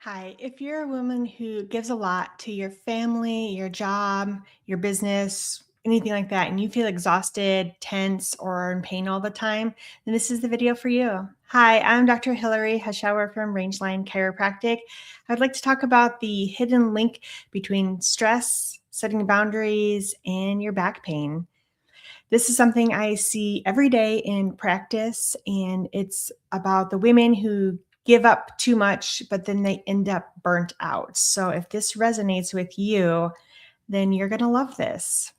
Hi, if you're a woman who gives a lot to your family, your job, your business, anything like that, and you feel exhausted, tense, or in pain all the time, then this is the video for you. Hi, I'm Dr. Hilary Hashower from Rangeline Chiropractic. I'd like to talk about the hidden link between stress, setting boundaries, and your back pain. This is something I see every day in practice, and it's about the women who give up too much, but then they end up burnt out. So if this resonates with you, then you're going to love this.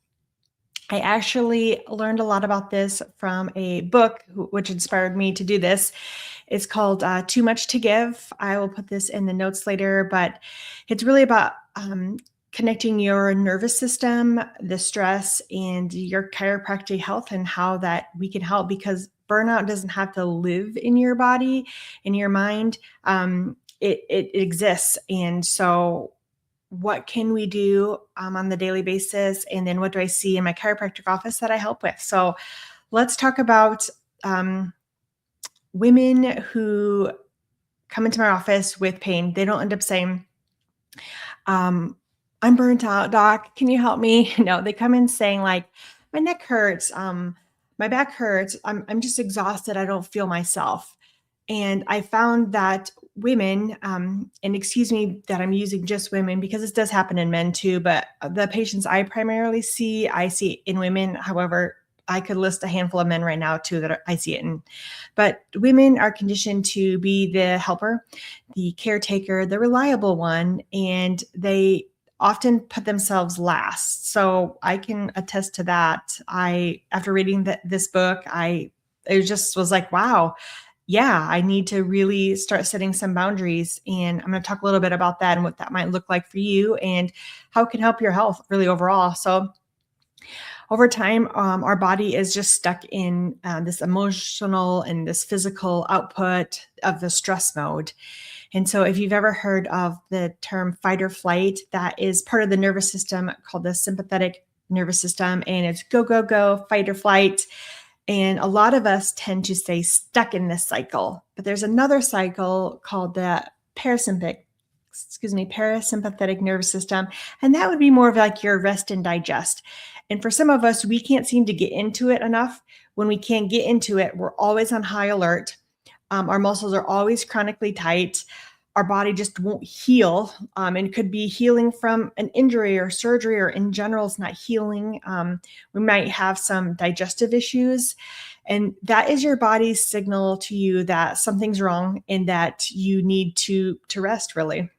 I actually learned a lot about this from a book which inspired me to do this. It's called Too Much to Give. I will put this in the notes later, but it's really about connecting your nervous system, the stress, and your chiropractic health, and how that we can help, because burnout doesn't have to live in your body, in your mind. It exists. And so what can we do on the daily basis? And then what do I see in my chiropractic office that I help with? So let's talk about women who come into my office with pain. They don't end up saying, I'm burnt out, doc. Can you help me? No, they come in saying like, my neck hurts. My back hurts. I'm just exhausted. I don't feel myself. And I found that women, and excuse me that I'm using just women because this does happen in men too, but the patients I primarily see, I see in women. However, I could list a handful of men right now too that I see it in. But women are conditioned to be the helper, the caretaker, the reliable one, and they often put themselves last. So I can attest to that. After reading this book, it just was like, wow, yeah, I need to really start setting some boundaries. And I'm going to talk a little bit about that and what that might look like for you and how it can help your health really overall. So over time, our body is just stuck in this emotional and this physical output of the stress mode. And so if you've ever heard of the term fight or flight, that is part of the nervous system called the sympathetic nervous system. And it's go, go, go, fight or flight. And a lot of us tend to stay stuck in this cycle. But there's another cycle called the parasympathetic nervous system. And that would be more of like your rest and digest. And for some of us, we can't seem to get into it enough. When we can't get into it, we're always on high alert. Our muscles are always chronically tight. Our body just won't heal, and could be healing from an injury or surgery, or in general, it's not healing. We might have some digestive issues, and that is your body's signal to you that something's wrong and that you need to rest, really.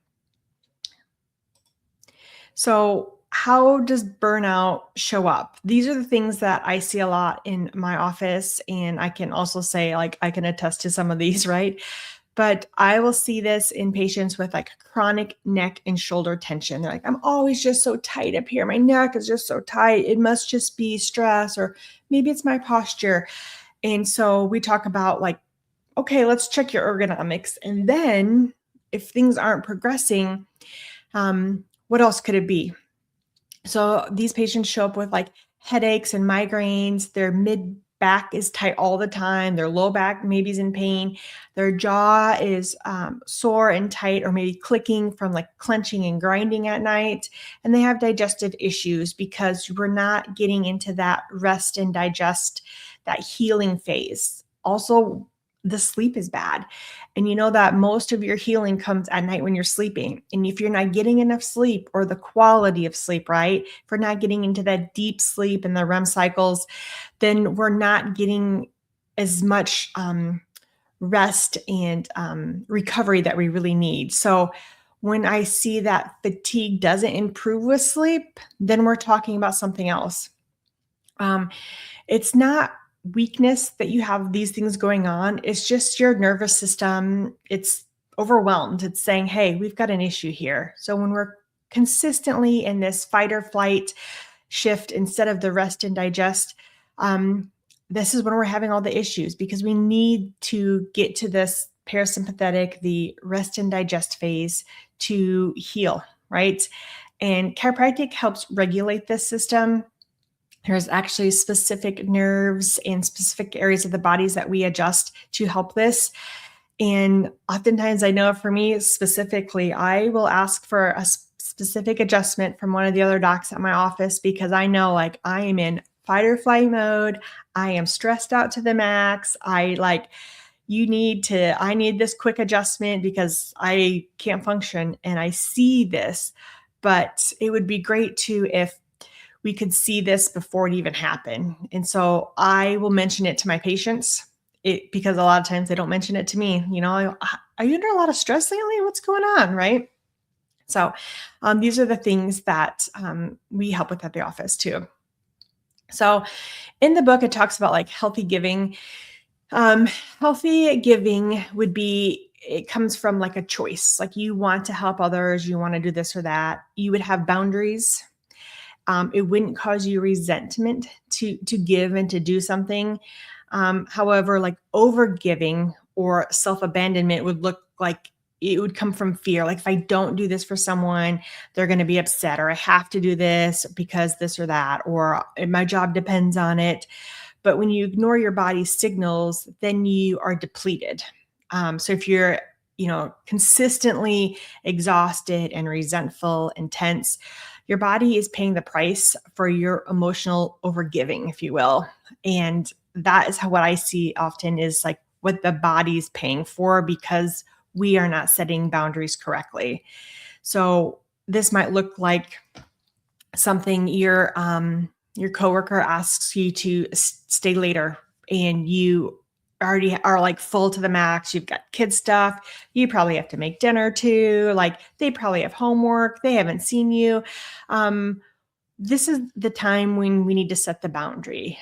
So how does burnout show up? These are the things that I see a lot in my office. And I can also say, like, I can attest to some of these, right? But I will see this in patients with like chronic neck and shoulder tension. They're like, I'm always just so tight up here. My neck is just so tight. It must just be stress, or maybe it's my posture. And so we talk about like, okay, let's check your ergonomics. And then if things aren't progressing, what else could it be? So these patients show up with like headaches and migraines. Their mid back is tight all the time. Their low back maybe is in pain. Their jaw is sore and tight, or maybe clicking from like clenching and grinding at night. And they have digestive issues because we're not getting into that rest and digest, that healing phase. Also, the sleep is bad. And you know that most of your healing comes at night when you're sleeping. And if you're not getting enough sleep, or the quality of sleep, right? If we're not getting into that deep sleep and the REM cycles, then we're not getting as much rest and recovery that we really need. So when I see that fatigue doesn't improve with sleep, then we're talking about something else. It's not weakness that you have these things going on. It's just your nervous system. It's overwhelmed. It's saying, hey, we've got an issue here. So when we're consistently in this fight or flight shift instead of the rest and digest, this is when we're having all the issues, because we need to get to this parasympathetic, the rest and digest phase to heal, right? And chiropractic helps regulate this system. There's actually specific nerves and specific areas of the bodies that we adjust to help this. And oftentimes, I know for me specifically, I will ask for a specific adjustment from one of the other docs at my office because I know like I am in fight or flight mode. I am stressed out to the max. I need this quick adjustment because I can't function and I see this. But it would be great too if we could see this before it even happened. And so I will mention it to my patients because a lot of times they don't mention it to me. Are you under a lot of stress lately? What's going on? Right. So these are the things that we help with at the office too. So in the book, it talks about like healthy giving. Healthy giving would be, it comes from like a choice. Like you want to help others, you want to do this or that. You would have boundaries. It wouldn't cause you resentment to give and to do something. However, like over giving or self-abandonment would look like it would come from fear. Like if I don't do this for someone, they're going to be upset, or I have to do this because this or that, or my job depends on it. But when you ignore your body's signals, then you are depleted. So if you're, consistently exhausted and resentful and tense, your body is paying the price for your emotional overgiving, if you will. And that is what I see often is like what the body's paying for because we are not setting boundaries correctly. So this might look like something your coworker asks you to stay later and you already are like full to the max. You've got kid stuff. You probably have to make dinner too. Like they probably have homework. They haven't seen you. This is the time when we need to set the boundary.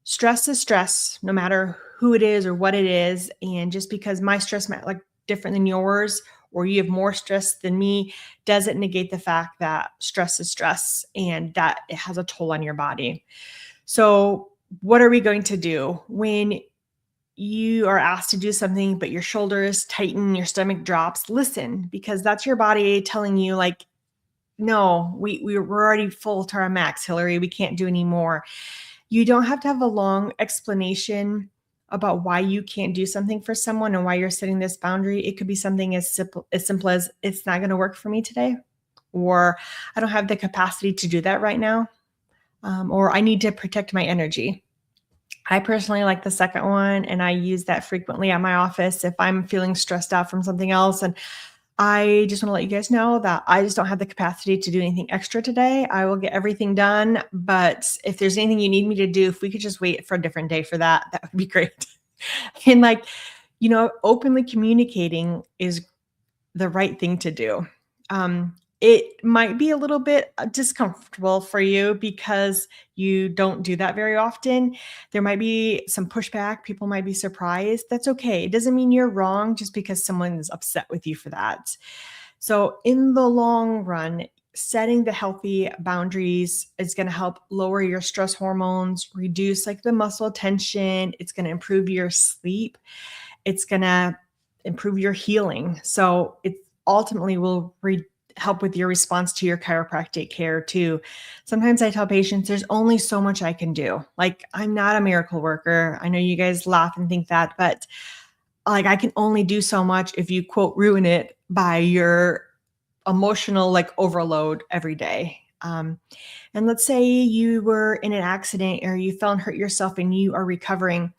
Stress is stress, no matter who it is or what it is. And just because my stress might look different than yours, or you have more stress than me, doesn't negate the fact that stress is stress and that it has a toll on your body. So what are we going to do when you are asked to do something, but your shoulders tighten, your stomach drops? Listen, because that's your body telling you like, no, we're already full to our max, Hillary. We can't do any more. You don't have to have a long explanation about why you can't do something for someone and why you're setting this boundary. It could be something as simple as it's not going to work for me today, or I don't have the capacity to do that right now, or I need to protect my energy. I personally like the second one, and I use that frequently at my office if I'm feeling stressed out from something else. And I just want to let you guys know that I just don't have the capacity to do anything extra today. I will get everything done. But if there's anything you need me to do, if we could just wait for a different day for that, that would be great. And openly communicating is the right thing to do. It might be a little bit discomfortable for you because you don't do that very often. There might be some pushback. People might be surprised. That's okay. It doesn't mean you're wrong just because someone is upset with you for that. So in the long run, setting the healthy boundaries is going to help lower your stress hormones, reduce like the muscle tension. It's going to improve your sleep. It's going to improve your healing. So it ultimately will help with your response to your chiropractic care too. Sometimes I tell patients there's only so much I can do. Like I'm not a miracle worker. I know you guys laugh and think that, but like I can only do so much if you quote ruin it by your emotional like overload every day. And let's say you were in an accident or you fell and hurt yourself and you are recovering.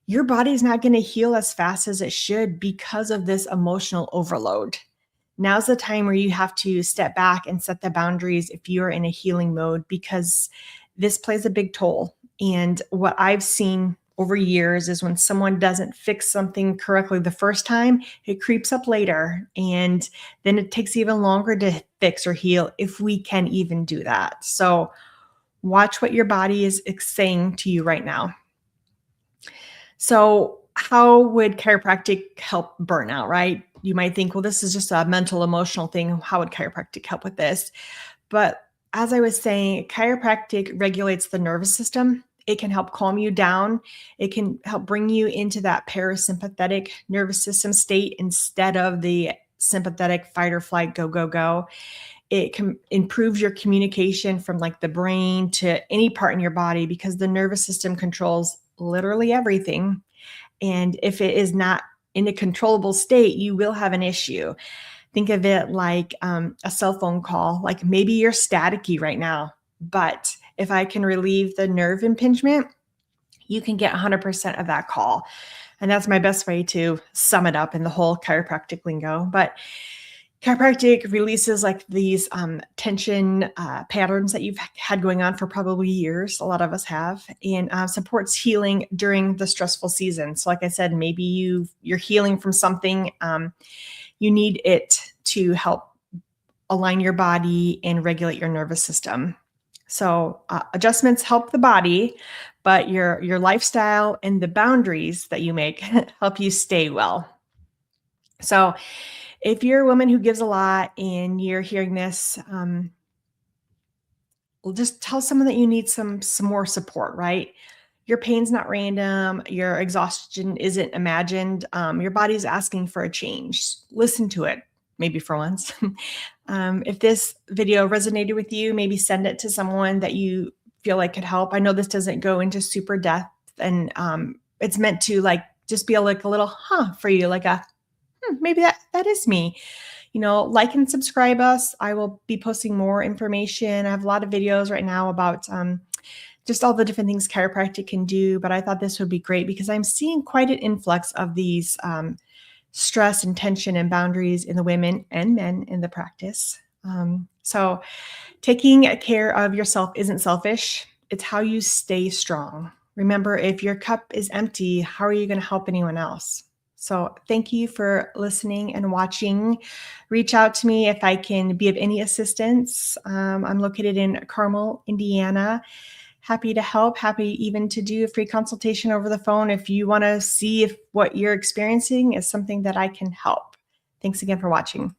Your body's not going to heal as fast as it should because of this emotional overload. Now's the time where you have to step back and set the boundaries if you're in a healing mode, because this plays a big toll. And what I've seen over years is when someone doesn't fix something correctly the first time, it creeps up later. And then it takes even longer to fix or heal if we can even do that. So watch what your body is saying to you right now. So how would chiropractic help burnout, right? You might think, well, this is just a mental, emotional thing. How would chiropractic help with this? But as I was saying, chiropractic regulates the nervous system. It can help calm you down. It can help bring you into that parasympathetic nervous system state instead of the sympathetic fight or flight, go, go, go. It can improve your communication from like the brain to any part in your body because the nervous system controls literally everything. And if it is not in a controllable state, you will have an issue. Think of it like a cell phone call. Like maybe you're staticky right now, but if I can relieve the nerve impingement, you can get 100% of that call. And that's my best way to sum it up in the whole chiropractic lingo. But chiropractic releases like these tension patterns that you've had going on for probably years. A lot of us have, and supports healing during the stressful season. So, like I said, maybe you're healing from something. You need it to help align your body and regulate your nervous system. So adjustments help the body, but your lifestyle and the boundaries that you make help you stay well. So if you're a woman who gives a lot and you're hearing this, well, just tell someone that you need some more support, right? Your pain's not random. Your exhaustion isn't imagined. Your body's asking for a change. Listen to it, maybe for once. If this video resonated with you, maybe send it to someone that you feel like could help. I know this doesn't go into super depth, and it's meant to like just be like a little for you, like a maybe that is me. Like and subscribe us. I will be posting more information. I have a lot of videos right now about just all the different things chiropractic can do. But I thought this would be great because I'm seeing quite an influx of these stress and tension and boundaries in the women and men in the practice. So taking care of yourself isn't selfish. It's how you stay strong. Remember, if your cup is empty, how are you going to help anyone else? So thank you for listening and watching. Reach out to me if I can be of any assistance. I'm located in Carmel, Indiana. Happy to help, happy even to do a free consultation over the phone if you want to see if what you're experiencing is something that I can help. Thanks again for watching.